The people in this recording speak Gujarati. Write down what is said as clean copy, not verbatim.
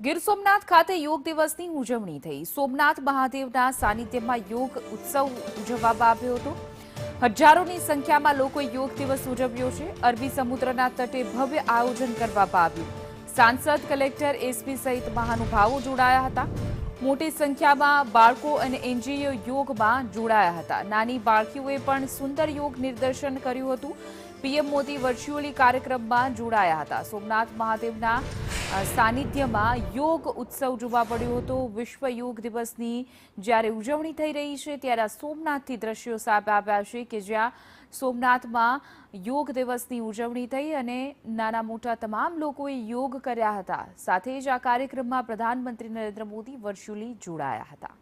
ગીર સોમનાથ ખાતે યોગ દિવસની ઉજવણી થઈ। સોમનાથ મહાદેવના સાનિધ્યમાં યોગ ઉત્સવ ઉજવવામાં આવ્યો હતો। હજારોની સંખ્યામાં લોકોએ યોગ દિવસ ઉજવ્યો છે। અરબી સમુદ્રના તટે ભવ્ય આયોજન કરવામાં આવ્યું। સાંસદ, કલેક્ટર, એસપી સહિત મહાનુભાવો જોડાયા હતા। મોટી સંખ્યામાં બાળકો અને એનજીઓ યોગમાં જોડાયા હતા। નાની બાળકીઓએ પણ સુંદર યોગ નિદર્શન કર્યું હતું। પીએમ મોદી વર્ચ્યુઅલી કાર્યક્રમમાં જોડાયા હતા। સોમનાથ મહાદેવના સાનિધ્યમાં યોગ ઉત્સવ જોવા મળ્યો હતો। વિશ્વ યોગ દિવસની જ્યારે ઉજવણી થઈ રહી છે ત્યારે સોમનાથથી દ્રશ્યો સામે આવ્યા છે કે જ્યાં સોમનાથમાં યોગ દિવસની ઉજવણી થઈ અને નાના મોટા તમામ લોકોએ યોગ કર્યા હતા। સાથે જ આ કાર્યક્રમમાં પ્રધાનમંત્રી નરેન્દ્ર મોદી વર્ચ્યુઅલી જોડાયા હતા।